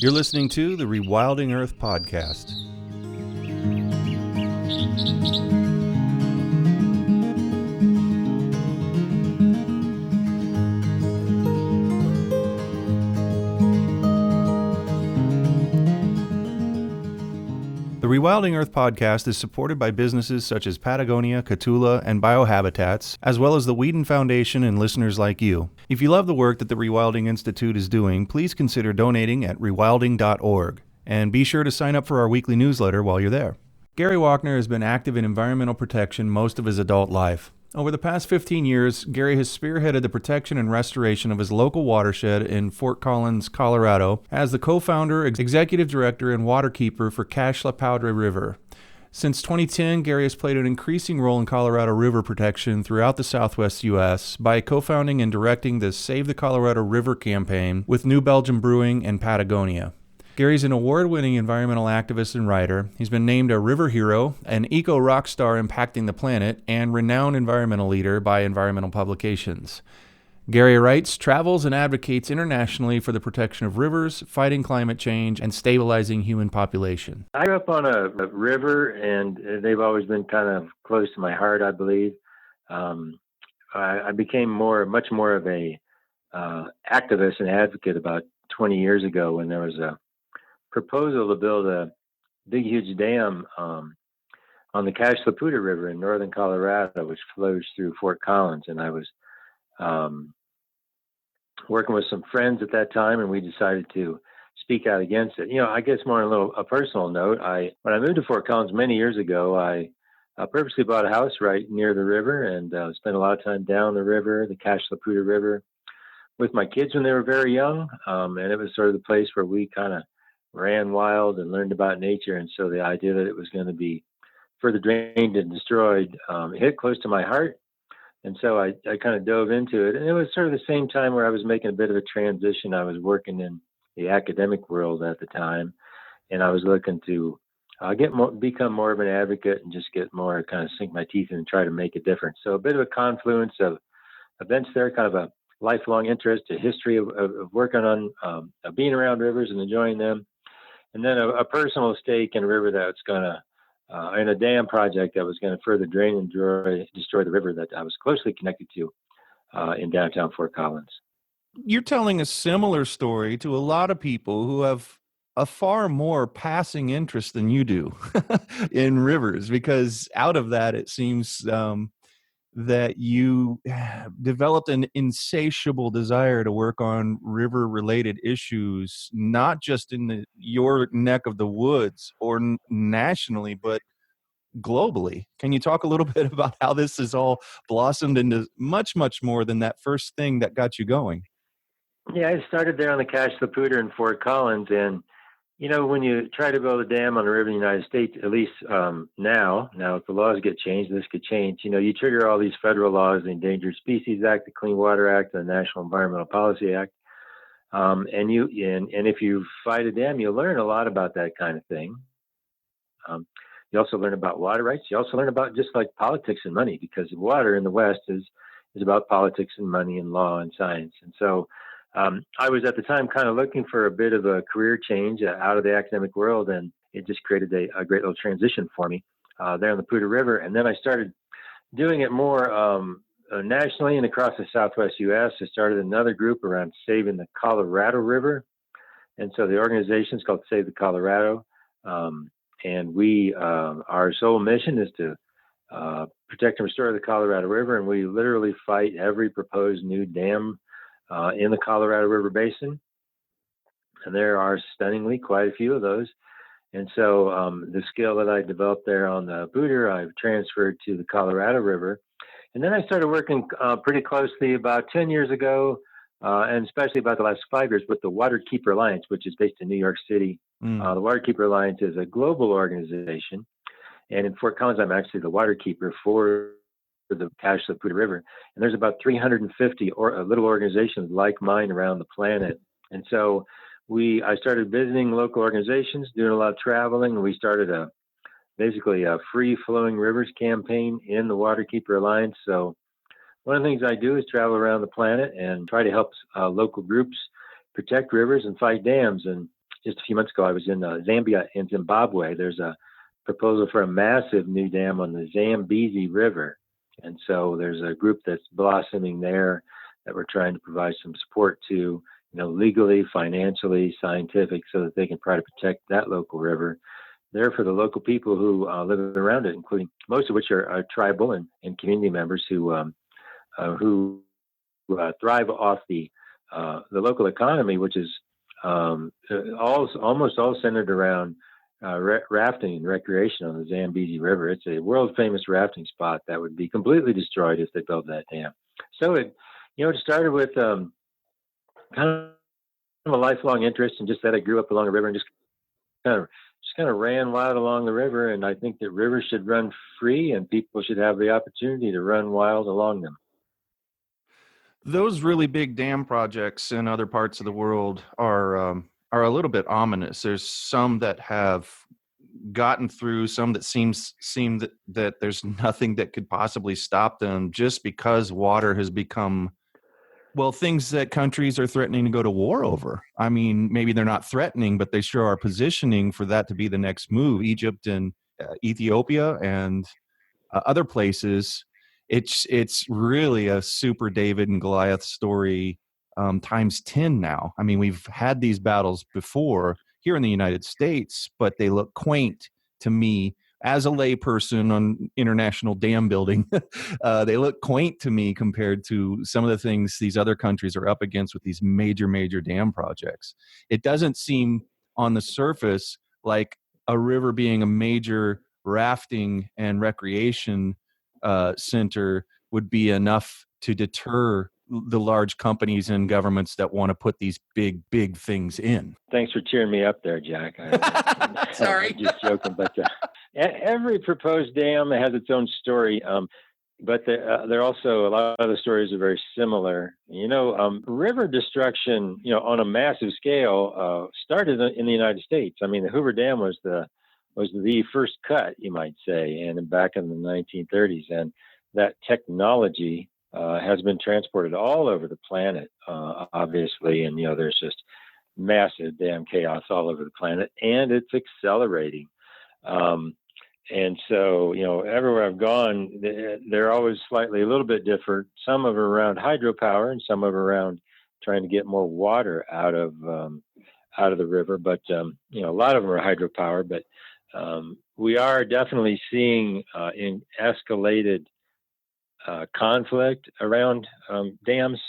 You're listening to the Rewilding Earth podcast. The Rewilding Earth podcast is supported by businesses such as Patagonia, Catula, and Biohabitats, as well as the Whedon Foundation and listeners like you. If you love the work that the Rewilding Institute is doing, please consider donating at rewilding.org. And be sure to sign up for our weekly newsletter while you're there. Gary Wockner has been active in environmental protection most of his adult life. Over the past 15 years, Gary has spearheaded the protection and restoration of his local watershed in Fort Collins, Colorado, as the co-founder, executive director, and waterkeeper for Cache la Poudre River. Since 2010, Gary has played an increasing role in Colorado river protection throughout the southwest U.S. by co-founding and directing the Save the Colorado River campaign with New Belgium Brewing and Patagonia. Gary's an award-winning environmental activist and writer. He's been named a river hero, an eco-rock star impacting the planet, and renowned environmental leader by environmental publications. Gary writes, travels, and advocates internationally for the protection of rivers, fighting climate change, and stabilizing human population. I grew up on a river, and they've always been kind of close to my heart, I believe. I became much more of a activist and advocate about 20 years ago when there was a proposal to build a big, huge dam on the Cache la Poudre River in northern Colorado, which flows through Fort Collins. And I was working with some friends at that time, and we decided to speak out against it. You know, I guess more on a personal note, when I moved to Fort Collins many years ago, I purposely bought a house right near the river and spent a lot of time down the river, the Cache la Poudre River, with my kids when they were very young. And it was sort of the place where we kind of ran wild and learned about nature. And so the idea that it was going to be further drained and destroyed hit close to my heart. And so I kind of dove into it. And it was sort of the same time where I was making a bit of a transition. I was working in the academic world at the time, and I was looking to become more of an advocate and just get more, kind of sink my teeth in and try to make a difference. So a bit of a confluence of events there, kind of a lifelong interest, a history of working on being around rivers and enjoying them. And then a personal stake in a river that's going to, in a dam project that was going to further drain and destroy the river that I was closely connected to in downtown Fort Collins. You're telling a similar story to a lot of people who have a far more passing interest than you do in rivers, because out of that, it seems that you developed an insatiable desire to work on river-related issues, not just in your neck of the woods or nationally, but globally. Can you talk a little bit about how this has all blossomed into much, much more than that first thing that got you going? Yeah, I started there on the Cache la Poudre in Fort Collins, and you know, when you try to build a dam on a river in the United States, at least now if the laws get changed, this could change. You know, you trigger all these federal laws, the Endangered Species Act, the Clean Water Act, the National Environmental Policy Act, and if you fight a dam, you learn a lot about that kind of thing. You also learn about water rights. You also learn about just like politics and money, because water in the West is about politics and money and law and science. And so I was at the time kind of looking for a bit of a career change out of the academic world, and it just created a great little transition for me there on the Poudre River. And then I started doing it more nationally and across the southwest U.S. I started another group around saving the Colorado River. And so the organization is called Save the Colorado. And our sole mission is to protect and restore the Colorado River. And we literally fight every proposed new dam in the Colorado River Basin. And there are stunningly quite a few of those. And so the skill that I developed there on the Poudre, I've transferred to the Colorado River. And then I started working pretty closely about 10 years ago, and especially about the last 5 years, with the Waterkeeper Alliance, which is based in New York City. The Waterkeeper Alliance is a global organization. And in Fort Collins, I'm actually the waterkeeper for the Cache la Poudre River. And there's about 350 little organizations like mine around the planet. And so I started visiting local organizations, doing a lot of traveling, and we started basically a free-flowing rivers campaign in the Waterkeeper Alliance. So one of the things I do is travel around the planet and try to help local groups protect rivers and fight dams. And just a few months ago, I was in Zambia and Zimbabwe. There's a proposal for a massive new dam on the Zambezi River. And so there's a group that's blossoming there that we're trying to provide some support to, legally, financially, scientific, so that they can try to protect that local river. There for the local people who live around it, including most of which are tribal and community members who thrive off the local economy, which is almost all centered around rafting and recreation on the Zambezi River. It's a world famous rafting spot that would be completely destroyed if they built that dam. So it started with kind of a lifelong interest, and just that I grew up along the river and just kind of ran wild along the river. And I think that rivers should run free, and people should have the opportunity to run wild along them. Those really big dam projects in other parts of the world are a little bit ominous. There's some that have gotten through, some that seem that there's nothing that could possibly stop them, just because water has become, well, things that countries are threatening to go to war over. I mean, maybe they're not threatening, but they sure are positioning for that to be the next move. Egypt and Ethiopia and other places. It's really a super David and Goliath story times 10 now. I mean, we've had these battles before here in the United States, but they look quaint to me as a layperson on international dam building. They look quaint to me compared to some of the things these other countries are up against with these major dam projects. It doesn't seem on the surface like a river being a major rafting and recreation center would be enough to deter the large companies and governments that want to put these big things in. Thanks for cheering me up there, Jack. Sorry. I'm just joking, but every proposed dam has its own story. But there also, a lot of the stories are very similar. River destruction, on a massive scale, started in the United States. I mean, the Hoover Dam was the first cut, you might say, and back in the 1930s. And that technology has been transported all over the planet, obviously. And, there's just massive dam chaos all over the planet, and it's accelerating. And so, everywhere I've gone, they're always slightly a little bit different. Some of them around hydropower, and some of them around trying to get more water out of the river. But a lot of them are hydropower. But we are definitely seeing in escalated conflict around dams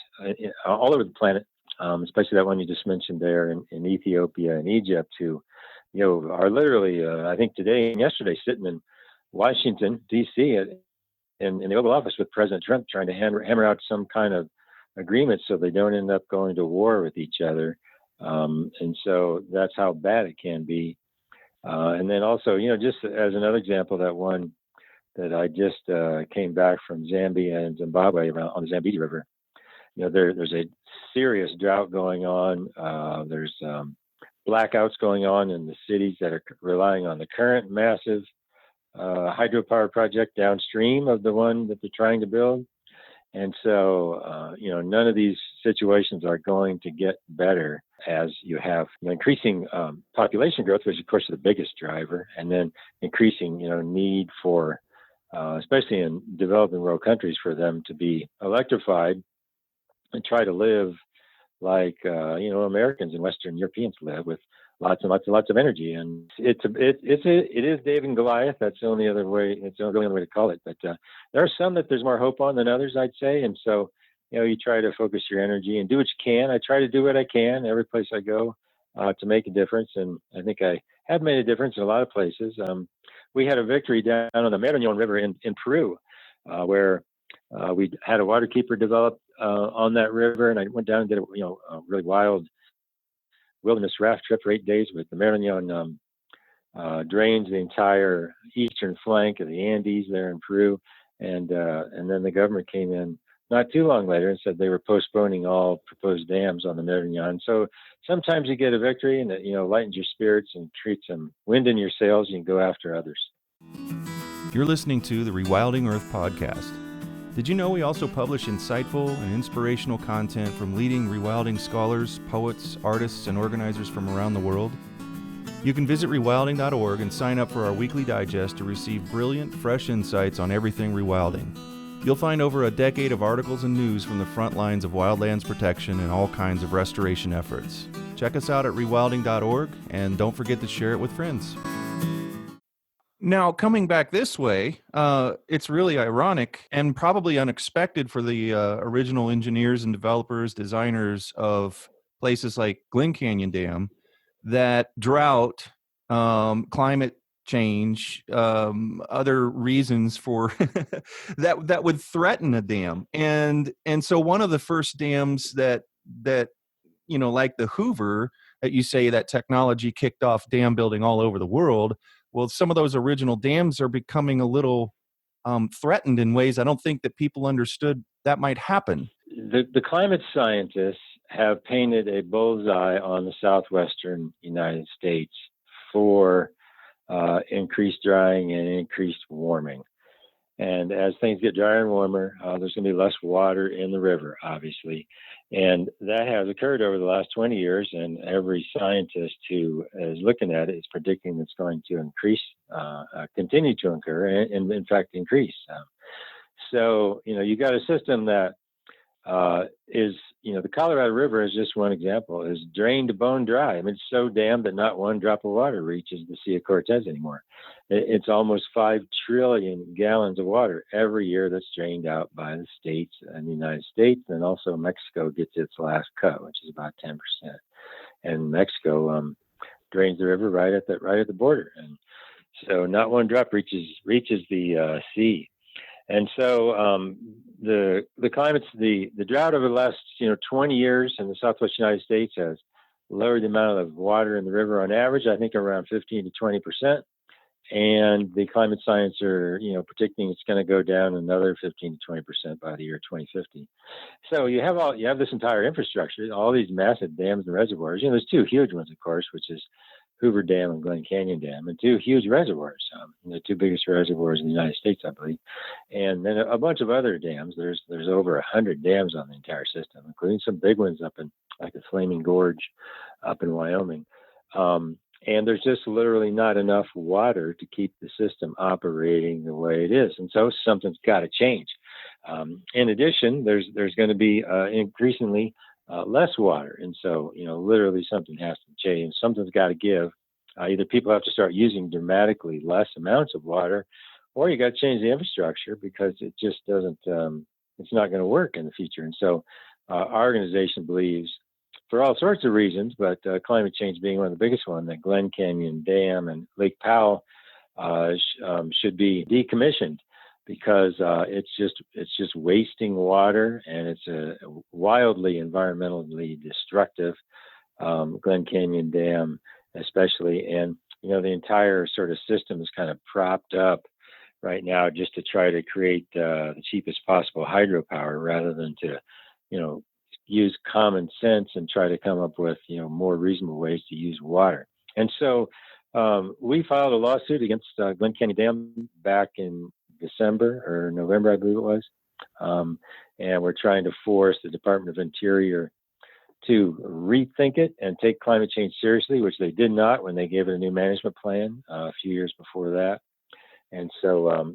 all over the planet, especially that one you just mentioned there in Ethiopia and Egypt, who are literally, I think today and yesterday, sitting in Washington, D.C. in the Oval Office with President Trump, trying to hammer out some kind of agreement so they don't end up going to war with each other. And so that's how bad it can be. And then also, just as another example, that one that I just came back from Zambia and Zimbabwe on the Zambezi River, there's a serious drought going on. There's blackouts going on in the cities that are relying on the current massive hydropower project downstream of the one that they're trying to build. And so, none of these situations are going to get better as you have increasing population growth, which of course is the biggest driver, and then increasing, need for, especially in developing world countries, for them to be electrified and try to live like, Americans and Western Europeans live, with lots and lots of energy. And it is David and Goliath. That's the only other way. It's the only other way to call it. But there are some that there's more hope on than others, I'd say. And so, you try to focus your energy and do what you can. I try to do what I can every place I go to make a difference. And I think I have made a difference in a lot of places. We had a victory down on the Marañón River in Peru, where we had a Waterkeeper developed on that river. And I went down and did a really wild wilderness raft trip for 8 days with the Marañón. Drains the entire eastern flank of the Andes there in Peru. And then the government came in not too long later and said they were postponing all proposed dams on the Marañón. So sometimes you get a victory and it, lightens your spirits and creates some wind in your sails. You can go after others. You're listening to the Rewilding Earth podcast. Did you know we also publish insightful and inspirational content from leading rewilding scholars, poets, artists, and organizers from around the world? You can visit rewilding.org and sign up for our weekly digest to receive brilliant, fresh insights on everything rewilding. You'll find over a decade of articles and news from the front lines of wildlands protection and all kinds of restoration efforts. Check us out at rewilding.org, and don't forget to share it with friends. Now, coming back this way, it's really ironic and probably unexpected for the original engineers and developers, designers of places like Glen Canyon Dam, that drought, climate change, other reasons for that would threaten a dam, and so one of the first dams that like the Hoover, that you say that technology kicked off dam building all over the world. Well, some of those original dams are becoming a little threatened in ways I don't think that people understood that might happen. The climate scientists have painted a bullseye on the southwestern United States for increased drying and increased warming. And as things get drier and warmer, there's going to be less water in the river, obviously. And that has occurred over the last 20 years. And every scientist who is looking at it is predicting it's going to increase, continue to occur, and in fact, increase. So, you got a system that is, the Colorado River is just one example, is drained bone dry. I mean, it's so dammed that not one drop of water reaches the Sea of Cortez anymore. It's almost 5 trillion gallons of water every year that's drained out by the states and the United States. And also Mexico gets its last cut, which is about 10%. And Mexico drains the river right at the border. And so not one drop reaches the sea. And so the climate's the drought over the last 20 years in the Southwest United States has lowered the amount of water in the river on average, I think around 15 to 20%. And the climate science are predicting it's going to go down another 15 to 20% by the year 2050. So you have this entire infrastructure, all these massive dams and reservoirs. There's 2 huge ones, of course, which is Hoover Dam and Glen Canyon Dam, and 2 huge reservoirs, the 2 biggest reservoirs in the United States, I believe, and then a bunch of other dams. There's over 100 dams on the entire system, including some big ones up in like the Flaming Gorge up in Wyoming, and there's just literally not enough water to keep the system operating the way it is, and so something's got to change. In addition, there's going to be increasingly less water. And so, literally something has to change. Something's got to give. Either people have to start using dramatically less amounts of water, or you got to change the infrastructure because it just doesn't, it's not going to work in the future. And so our organization believes, for all sorts of reasons, but climate change being one of the biggest ones, that Glen Canyon Dam and Lake Powell should be decommissioned, because it's just wasting water, and it's wildly environmentally destructive. Glen Canyon Dam, especially, and the entire sort of system is kind of propped up right now just to try to create the cheapest possible hydropower, rather than to use common sense and try to come up with more reasonable ways to use water. And so we filed a lawsuit against Glen Canyon Dam back in December or November, I believe it was. And we're trying to force the Department of Interior to rethink it and take climate change seriously, which they did not when they gave it a new management plan a few years before that. And so,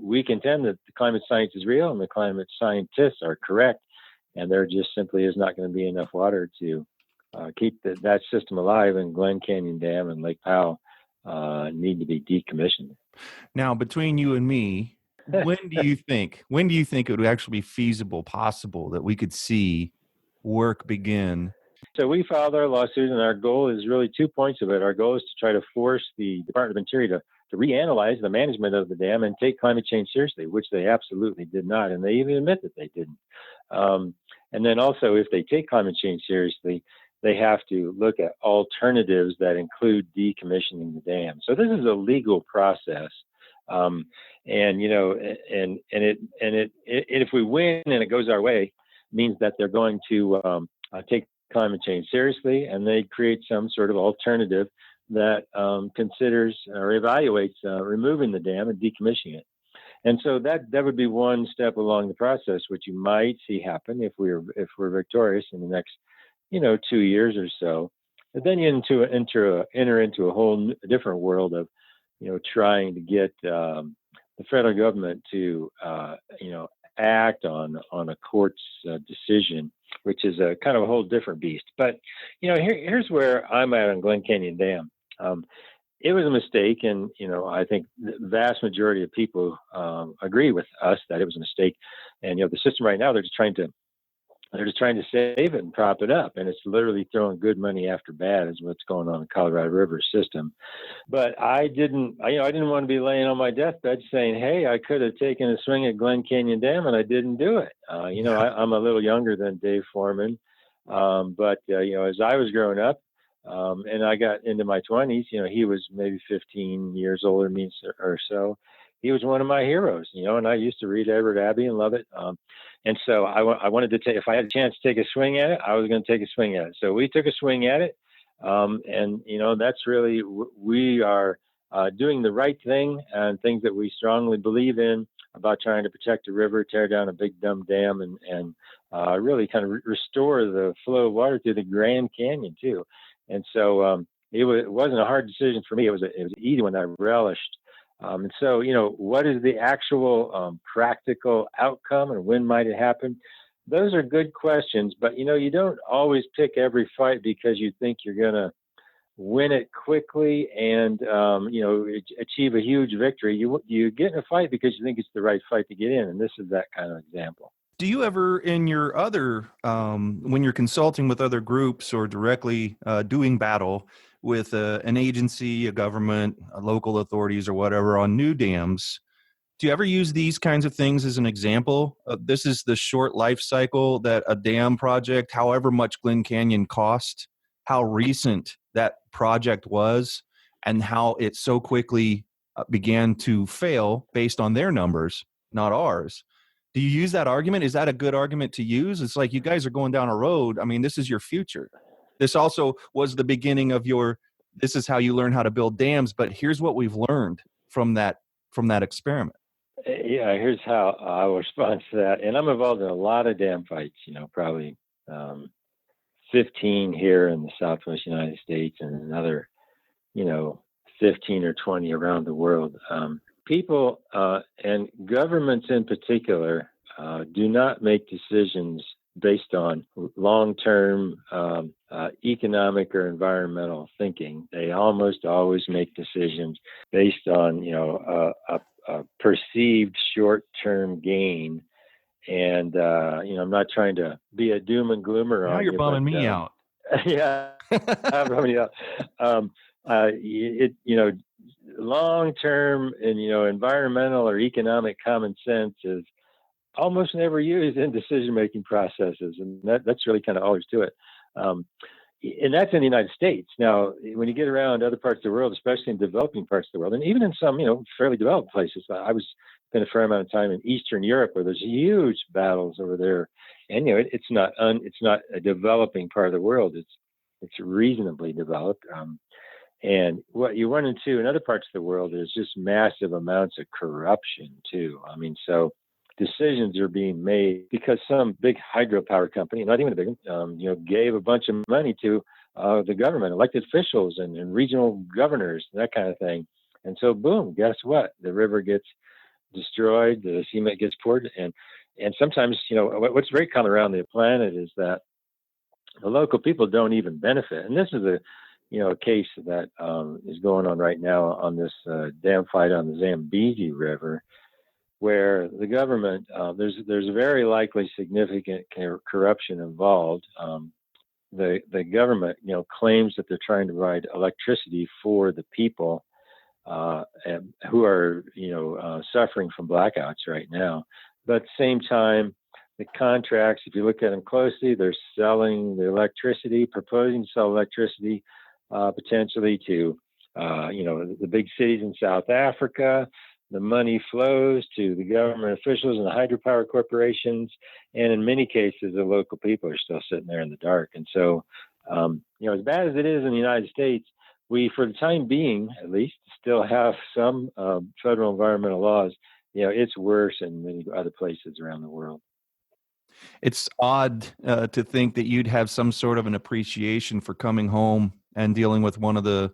we contend that the climate science is real and the climate scientists are correct. And there just simply is not going to be enough water to keep that system alive, and Glen Canyon Dam and Lake Powell need to be decommissioned. Now, between you and me, when do you think it would actually be feasible, possible that we could see work begin? So we filed our lawsuit, and our goal is really 2 points of it. Our goal is to try to force the Department of Interior to reanalyze the management of the dam and take climate change seriously, which they absolutely did not, and they even admit that they didn't. And then also, if they take climate change seriously, they have to look at alternatives that include decommissioning the dam. So this is a legal process, and if we win and it goes our way, means that they're going to take climate change seriously, and they create some sort of alternative that considers or evaluates removing the dam and decommissioning it. And so that would be one step along the process, which you might see happen if we're victorious in the next 2 years or so. then you enter into a whole different world of, trying to get the federal government to, act on a court's decision, which is a kind of a whole different beast. But here's where I'm at on Glen Canyon Dam. It was a mistake, and I think the vast majority of people agree with us that it was a mistake. And the system right now, they're just trying to save it and prop it up, and it's literally throwing good money after bad is what's going on in the Colorado River system. But I didn't want to be laying on my deathbed saying, hey, I could have taken a swing at Glen Canyon Dam, and I didn't do it. I'm a little younger than Dave Foreman, but as I was growing up, and I got into my 20s, he was maybe 15 years older than me or so. He was one of my heroes, and I used to read Edward Abbey and love it. And so I wanted to take, if I had a chance to take a swing at it, I was going to take a swing at it. So we took a swing at it. And that's really, we are doing the right thing and things that we strongly believe in about trying to protect the river, tear down a big dumb dam, and really kind of restore the flow of water through the Grand Canyon too. And so it wasn't a hard decision for me. It was an easy one that I relished. And so, what is the actual practical outcome, and when might it happen? Those are good questions, but you don't always pick every fight because you think you're going to win it quickly and achieve a huge victory. You get in a fight because you think it's the right fight to get in, and this is that kind of example. Do you ever, in your other, when you're consulting with other groups or directly doing battle with an agency, a government, local authorities, or whatever on new dams, do you ever use these kinds of things as an example? This is the short life cycle that a dam project, however much Glen Canyon cost, how recent that project was, and how it so quickly began to fail based on their numbers, not ours. Do you use that argument? Is that a good argument to use? It's like, you guys are going down a road. I mean, this is your future. This also was the beginning of this is how you learn how to build dams, but here's what we've learned from that experiment. Yeah, here's how I will respond to that. And I'm involved in a lot of dam fights, probably 15 here in the Southwest United States and another, 15 or 20 around the world. People and governments in particular do not make decisions based on long-term economic or environmental thinking. They almost always make decisions based on, a perceived short-term gain. And, I'm not trying to be a doom and gloomer now on you. Now you're bumming me out. Yeah, I'm bumming you out. Long-term and, environmental or economic common sense is almost never used in decision-making processes. And that's really kind of all there's to it. And that's in the United States. Now, when you get around other parts of the world, especially in developing parts of the world, and even in some, fairly developed places, I was spent a fair amount of time in Eastern Europe where there's huge battles over there. And, it's not a developing part of the world. It's reasonably developed. And what you run into in other parts of the world is just massive amounts of corruption too. I mean, so decisions are being made because some big hydropower company, not even a big one, gave a bunch of money to the government, elected officials and regional governors, that kind of thing. And so, boom, guess what? The river gets destroyed, the cement gets poured. And sometimes, what's very common around the planet is that the local people don't even benefit. And this is a case that is going on right now on this dam fight on the Zambezi River, where the government, there's very likely significant corruption involved. The government, claims that they're trying to provide electricity for the people who are, suffering from blackouts right now. But at the same time, the contracts, if you look at them closely, they're selling the electricity, proposing to sell electricity potentially to, the big cities in South Africa. The money flows to the government officials and the hydropower corporations. And in many cases, the local people are still sitting there in the dark. And so, as bad as it is in the United States, we, for the time being, at least, still have some federal environmental laws. It's worse in many other places around the world. It's odd to think that you'd have some sort of an appreciation for coming home and dealing with one of the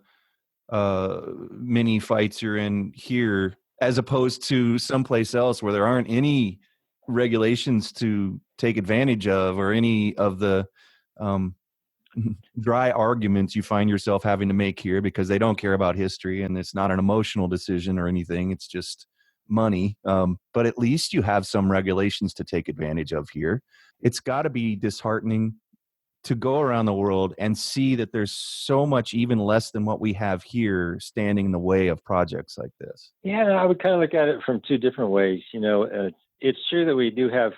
mini fights you're in here, as opposed to someplace else where there aren't any regulations to take advantage of, or any of the um, dry arguments you find yourself having to make here, because they don't care about history and it's not an emotional decision or anything. It's just money. But at least you have some regulations to take advantage of here. It's got to be disheartening to go around the world and see that there's so much, even less than what we have here, standing in the way of projects like this. Yeah, I would kind of look at it from two different ways. It's true that we do have,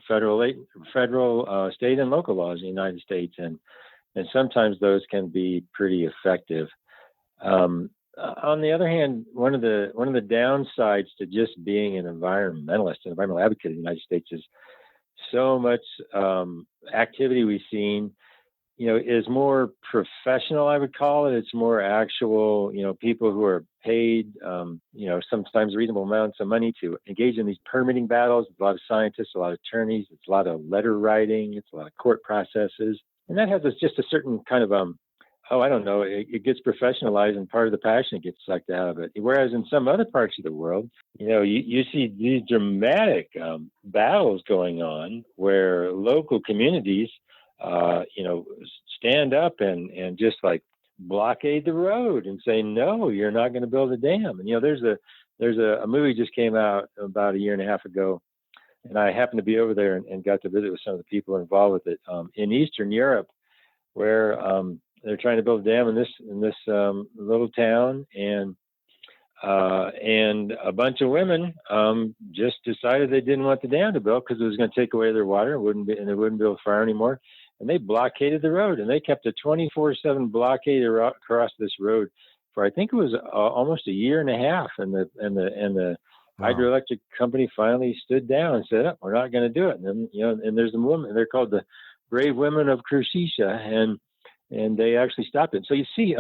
federal, state, and local laws in the United States, and sometimes those can be pretty effective. On the other hand, one of the downsides to just being an environmentalist, an environmental advocate in the United States, is so much activity we've seen, is more professional, I would call it. It's more actual, people who are paid, sometimes reasonable amounts of money to engage in these permitting battles. It's a lot of scientists, a lot of attorneys, it's a lot of letter writing, it's a lot of court processes. And that has just a certain kind of, I don't know, it gets professionalized, and part of the passion gets sucked out of it. Whereas in some other parts of the world, you see these dramatic battles going on where local communities, stand up and just like blockade the road and say, no, you're not going to build a dam. And, there's a movie just came out about a year and a half ago, and I happened to be over there and got to visit with some of the people involved with it in Eastern Europe, where they're trying to build a dam in this little town, and a bunch of women just decided they didn't want the dam to build because it was going to take away their water, and they wouldn't be able to fire anymore. And they blockaded the road, and they kept a 24/7 blockade across this road for, I think it was almost a year and a half. And the Wow. hydroelectric company finally stood down and said, "Oh, we're not going to do it." And then, and there's a woman, they're called the Brave Women of Krushisha, and they actually stopped it. So you see,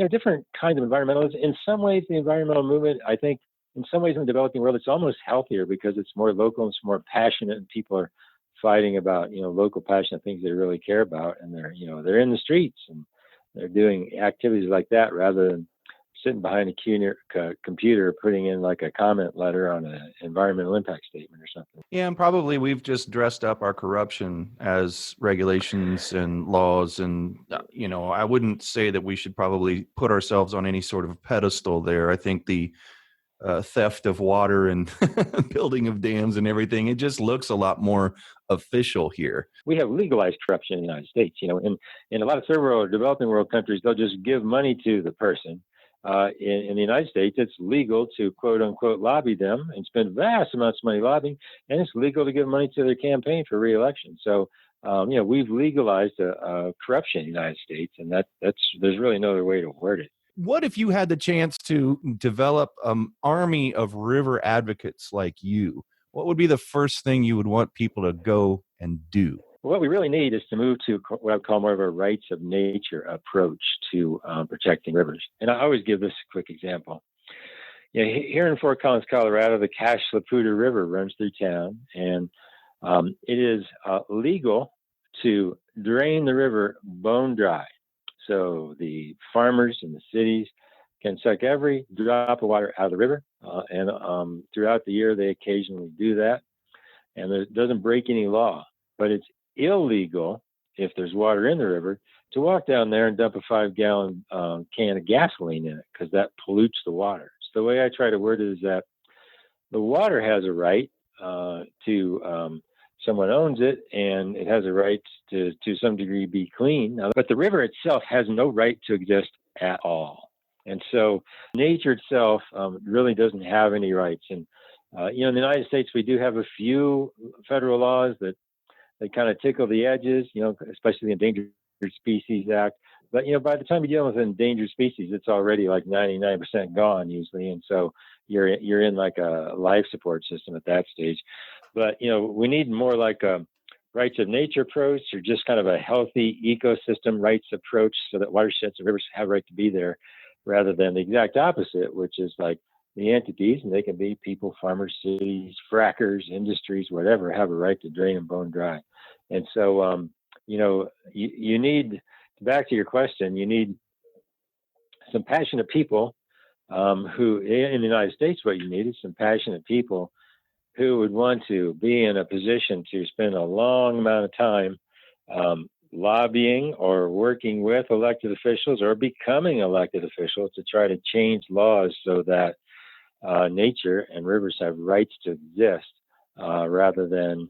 different kinds of environmentalism. In some ways, the environmental movement, I think, in some ways in the developing world, it's almost healthier because it's more local and it's more passionate, and people are fighting about, local passionate things they really care about, and they're in the streets and they're doing activities like that rather than sitting behind a computer putting in like a comment letter on an environmental impact statement or something. Yeah, and probably we've just dressed up our corruption as regulations and laws. And, I wouldn't say that we should probably put ourselves on any sort of pedestal there. I think the theft of water and building of dams and everything, it just looks a lot more official here. We have legalized corruption in the United States. In a lot of third world or developing world countries, they'll just give money to the person. In the United States, it's legal to quote unquote lobby them and spend vast amounts of money lobbying, and it's legal to give money to their campaign for re-election. So, we've legalized corruption in the United States, and there's really no other way to word it. What if you had the chance to develop an army of river advocates like you? What would be the first thing you would want people to go and do? What we really need is to move to what I would call more of a rights of nature approach to protecting rivers. And I always give this quick example. Here in Fort Collins, Colorado, the Cache la Poudre River runs through town, and it is legal to drain the river bone dry. So the farmers in the cities can suck every drop of water out of the river, and throughout the year they occasionally do that, and it doesn't break any law. But it's illegal, if there's water in the river, to walk down there and dump a 5-gallon can of gasoline in it, because that pollutes the water. So the way I try to word it is that the water has a right to someone owns it, and it has a right to some degree be clean. But the river itself has no right to exist at all. And so nature itself really doesn't have any rights. And, in the United States, we do have a few federal laws that kind of tickle the edges, especially the Endangered Species Act. But, by the time you deal with an endangered species, it's already like 99% gone usually. And so you're in like a life support system at that stage. But, we need more like a rights of nature approach, or just kind of a healthy ecosystem rights approach, so that watersheds and rivers have a right to be there, rather than the exact opposite, which is like the entities, and they can be people, farmers, cities, frackers, industries, whatever, have a right to drain and bone dry. And so, you need, back to your question, you need some passionate people who, in the United States, what you need is some passionate people who would want to be in a position to spend a long amount of time lobbying or working with elected officials or becoming elected officials to try to change laws so that nature and rivers have rights to exist rather than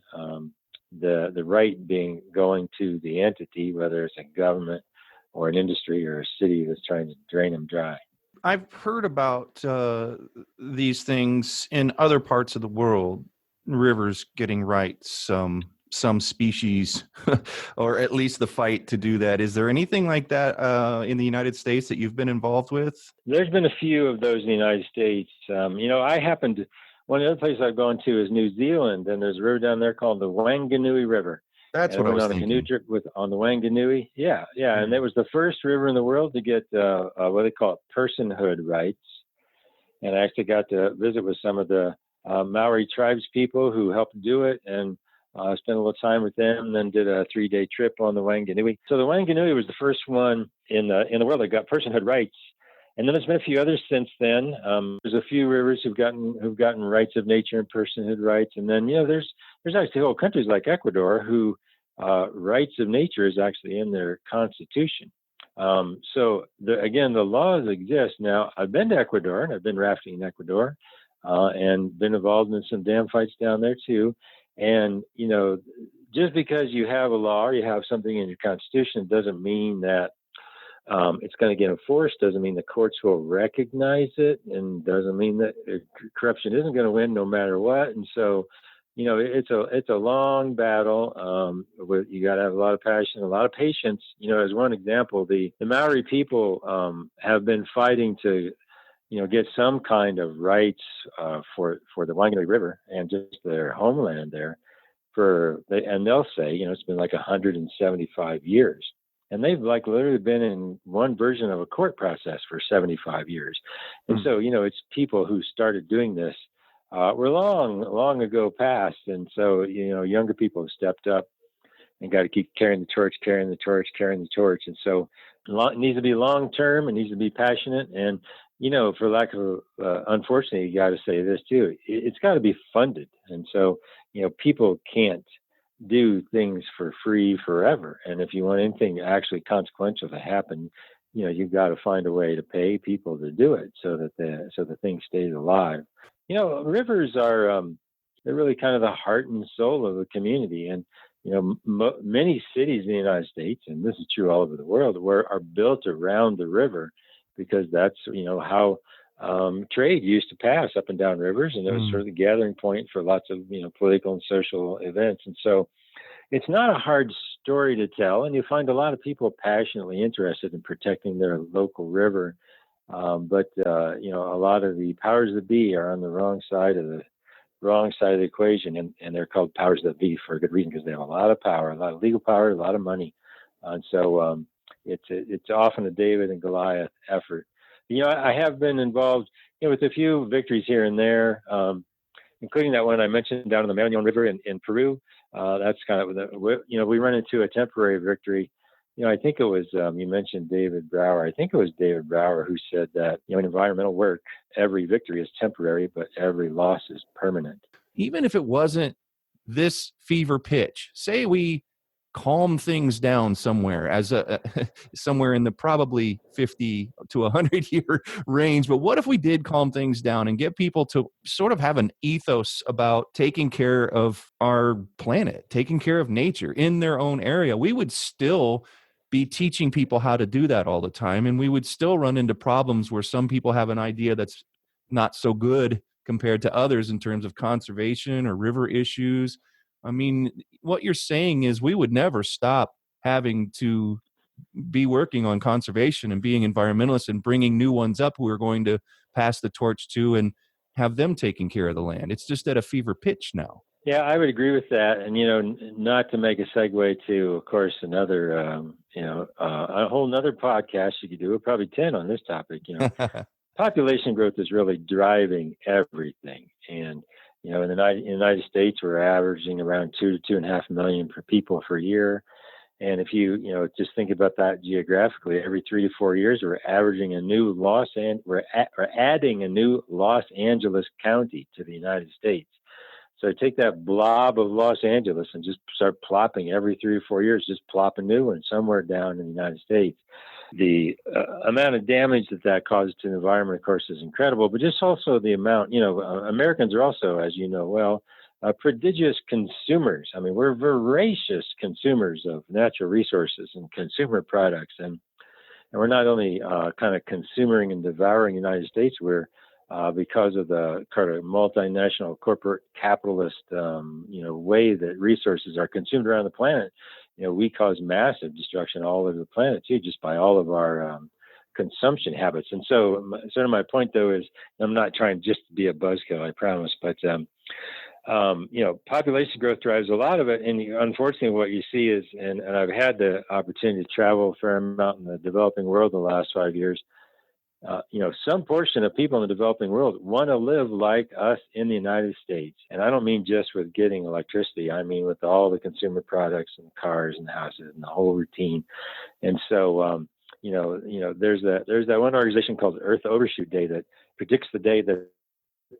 the right being going to the entity, whether it's a government or an industry or a city that's trying to drain them dry. I've heard about these things in other parts of the world, rivers getting rights, some species, or at least the fight to do that. Is there anything like that in the United States that you've been involved with? There's been a few of those in the United States. I happened to, one of the other places I've gone to is New Zealand, and there's a river down there called the Wanganui River. That's and what I was went on thinking. a canoe trip on the Wanganui. Yeah. And it was the first river in the world to get what they call personhood rights. And I actually got to visit with some of the Maori tribes people who helped do it, and spent a little time with them, and then did a 3-day trip on the Wanganui. So the Wanganui was the first one in the world that got personhood rights. And then there's been a few others since then. There's a few rivers who've gotten rights of nature and personhood rights. And then, there's actually whole countries like Ecuador who rights of nature is actually in their constitution. So again, the laws exist. Now, I've been to Ecuador, and I've been rafting in Ecuador, and been involved in some dam fights down there too. And, just because you have a law or you have something in your constitution doesn't mean that it's going to get enforced, doesn't mean the courts will recognize it, and doesn't mean that corruption isn't going to win no matter what. And so, it's a long battle. You got to have a lot of passion, a lot of patience. As one example, the Maori people have been fighting to, get some kind of rights for the Wanganui River and just their homeland there. And they'll say, it's been like 175 years. And they've literally been in one version of a court process for 75 years. And so, it's people who started doing this were long ago past. And so, younger people have stepped up and got to keep carrying the torch. And so it needs to be long term. It needs to be passionate. And, for lack of, unfortunately, you got to say this too, it's got to be funded. And so, people can't do things for free forever. And if you want anything actually consequential to happen, you've got to find a way to pay people to do it so that the thing stays alive. Rivers are they're really kind of the heart and soul of a community. And many cities in the United States, and this is true all over the world, are built around the river, because that's how trade used to pass up and down rivers, and it was sort of the gathering point for lots of political and social events. And so it's not a hard story to tell, and you find a lot of people passionately interested in protecting their local river. But a lot of the powers that be are on the wrong side of the equation, and they're called powers that be for a good reason, because they have a lot of power, a lot of legal power, a lot of money. And so it's often a David and Goliath effort. I have been involved with a few victories here and there, including that one I mentioned down in the Marañón River in Peru. That's kind of we run into a temporary victory. I think it was you mentioned David Brower. I think it was David Brower who said that in environmental work, every victory is temporary, but every loss is permanent. Even if it wasn't this fever pitch, say we calm things down somewhere somewhere in the probably 50 to 100 year range. But what if we did calm things down and get people to sort of have an ethos about taking care of our planet, taking care of nature in their own area? We would still be teaching people how to do that all the time. And we would still run into problems where some people have an idea that's not so good compared to others in terms of conservation or river issues. I mean, what you're saying is we would never stop having to be working on conservation and being environmentalists and bringing new ones up who are going to pass the torch to and have them taking care of the land. It's just at a fever pitch now. Yeah, I would agree with that. And, not to make a segue to, of course, another, a whole nother podcast you could do, probably 10 on this topic. Population growth is really driving everything. And, in the United States, we're averaging around 2 to 2.5 million per people per year. And if you just think about that geographically, every 3 to 4 years, we're averaging a new we're adding a new Los Angeles County to the United States. So take that blob of Los Angeles and just start plopping every 3 or 4 years, just plop a new one somewhere down in the United States. The amount of damage that causes to the environment, of course, is incredible, but just also the amount, Americans are also, as you know well, prodigious consumers. I mean, we're voracious consumers of natural resources and consumer products. And we're not only kind of consuming and devouring the United States, we're because of the kind of multinational corporate capitalist, way that resources are consumed around the planet. We cause massive destruction all over the planet too, just by all of our consumption habits. And so, sort of my point though is, I'm not trying just to be a buzzkill, I promise, but population growth drives a lot of it. And unfortunately, what you see is, and I've had the opportunity to travel a fair amount in the developing world the last 5 years. Some portion of people in the developing world want to live like us in the United States. And I don't mean just with getting electricity. I mean with all the consumer products and cars and houses and the whole routine. And so, there's that one organization called Earth Overshoot Day that predicts the day that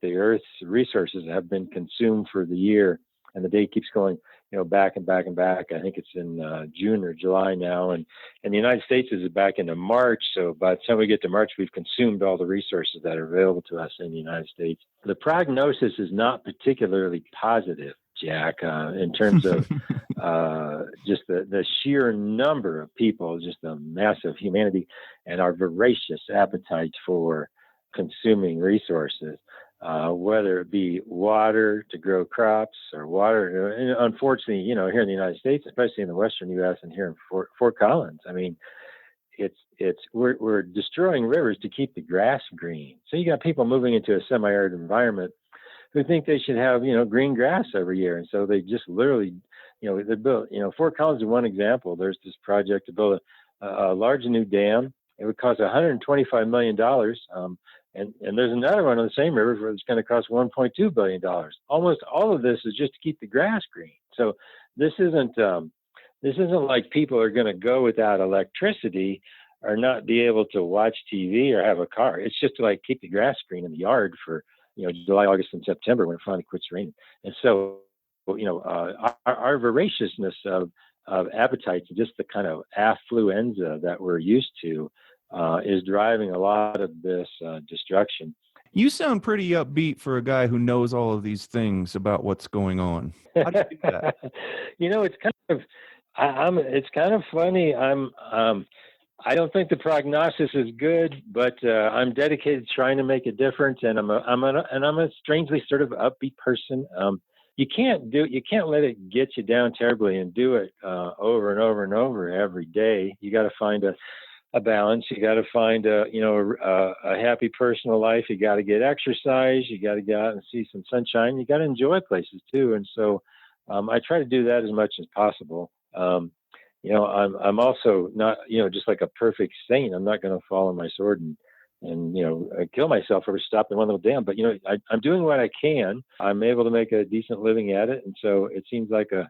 the Earth's resources have been consumed for the year. And the day keeps going, back and back and back. I think it's in June or July now. And the United States is back into March. So by the time we get to March, we've consumed all the resources that are available to us in the United States. The prognosis is not particularly positive, Jack, in terms of just the sheer number of people, just the massive humanity and our voracious appetite for consuming resources. Whether it be water to grow crops or water. And unfortunately, here in the United States, especially in the Western U.S. and here in Fort Collins, I mean, we're destroying rivers to keep the grass green. So you got people moving into a semi-arid environment who think they should have, green grass every year. And so they just literally, they built, Fort Collins is one example. There's this project to build a large new dam. It would cost $125 million. And there's another one on the same river where it's going to cost $1.2 billion. Almost all of this is just to keep the grass green. So this isn't like people are going to go without electricity or not be able to watch TV or have a car. It's just to like keep the grass green in the yard for July, August, and September when it finally quits raining. And so our voraciousness of appetites, just the kind of affluenza that we're used to, is driving a lot of this destruction. You sound pretty upbeat for a guy who knows all of these things about what's going on. How do you do that? It's kind of funny. I don't think the prognosis is good, but I'm dedicated to trying to make a difference. And I'm a strangely sort of upbeat person. You can't let it get you down terribly and do it over and over and over every day. You got to find a balance. You got to find a happy personal life. You got to get exercise. You got to get out and see some sunshine. You got to enjoy places too. And so I try to do that as much as possible. I'm also not, just like a perfect saint. I'm not going to fall on my sword and kill myself or stop in one little dam. But, I'm doing what I can. I'm able to make a decent living at it. And so it seems like a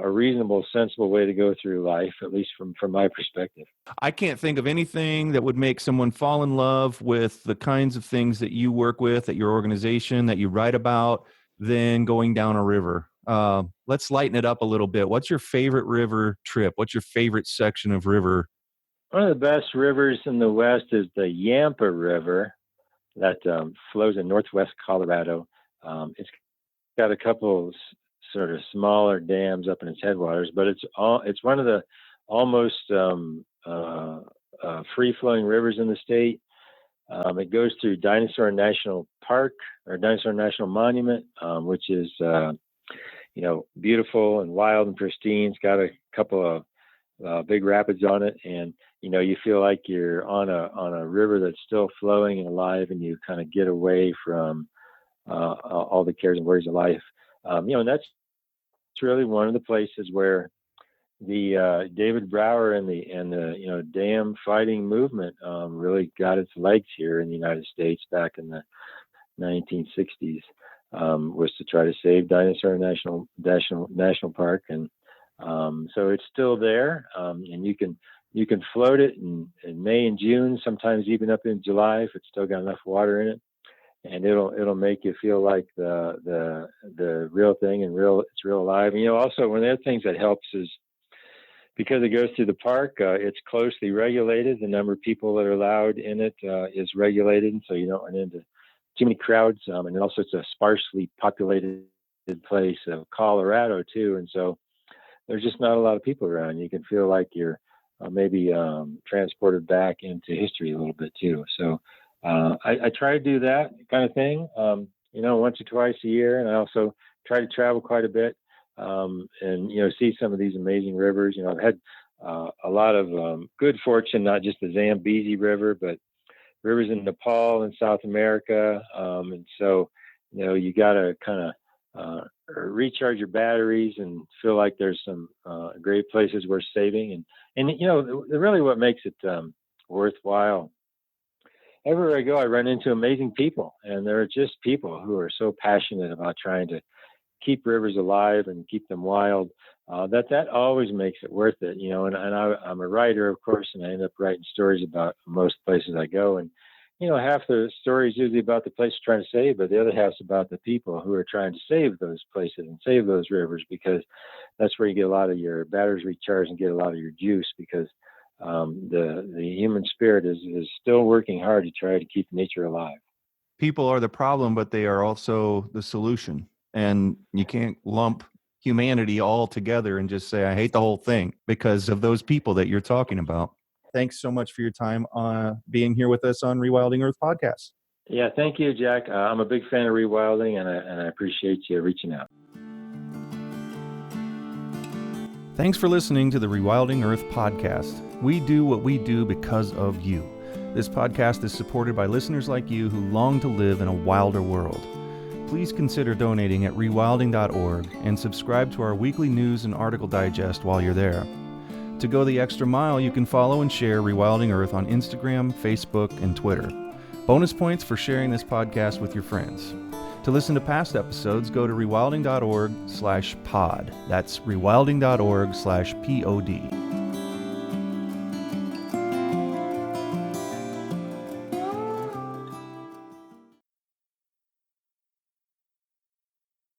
reasonable, sensible way to go through life, at least from my perspective. I can't think of anything that would make someone fall in love with the kinds of things that you work with at your organization, that you write about, than going down a river. Let's lighten it up a little bit. What's your favorite river trip? What's your favorite section of river? One of the best rivers in the West is the Yampa River that flows in northwest Colorado. It's got a couple sort of smaller dams up in its headwaters, but it's one of the almost free-flowing rivers in the state. It goes through Dinosaur National Park or Dinosaur National Monument, which is beautiful and wild and pristine. It's got a couple of big rapids on it, and you feel like you're on a river that's still flowing and alive, and you kind of get away from all the cares and worries of life. And that's really one of the places where the David Brower and the dam fighting movement really got its legs here in the United States back in the 1960s. Was to try to save Dinosaur National Park, and So it's still there, and you can float it in May and June, sometimes even up in July if it's still got enough water in it, and it'll make you feel like the real thing and it's real alive. And, also one of the other things that helps is because it goes through the park, it's closely regulated. The number of people that are allowed in it is regulated, and so you don't run into too many crowds. And also, it's a sparsely populated place of Colorado too, and so there's just not a lot of people around. You can feel like you're maybe transported back into history a little bit too. So I try to do that kind of thing, once or twice a year, and I also try to travel quite a bit. And see some of these amazing rivers. I've had a lot of good fortune, not just the Zambezi River, but rivers in Nepal and South America. And so, you got to kind of recharge your batteries and feel like there's some great places worth saving. And really what makes it worthwhile. Everywhere I go, I run into amazing people, and there are just people who are so passionate about trying to keep rivers alive and keep them wild, that always makes it worth it, and I'm a writer, of course, and I end up writing stories about most places I go. And, half the story is usually about the place you're trying to save, but the other half's about the people who are trying to save those places and save those rivers, because that's where you get a lot of your batteries recharged and get a lot of your juice, because the human spirit is still working hard to try to keep nature alive. People are the problem, but they are also the solution. And you can't lump humanity all together and just say, I hate the whole thing because of those people that you're talking about. Thanks so much for your time being here with us on Rewilding Earth podcast. Yeah, thank you, Jack. I'm a big fan of rewilding, and I appreciate you reaching out. Thanks for listening to the Rewilding Earth podcast. We do what we do because of you. This podcast is supported by listeners like you who long to live in a wilder world. Please consider donating at rewilding.org and subscribe to our weekly news and article digest while you're there. To go the extra mile, you can follow and share Rewilding Earth on Instagram, Facebook, and Twitter. Bonus points for sharing this podcast with your friends. To listen to past episodes, go to rewilding.org/pod. That's rewilding.org/pod.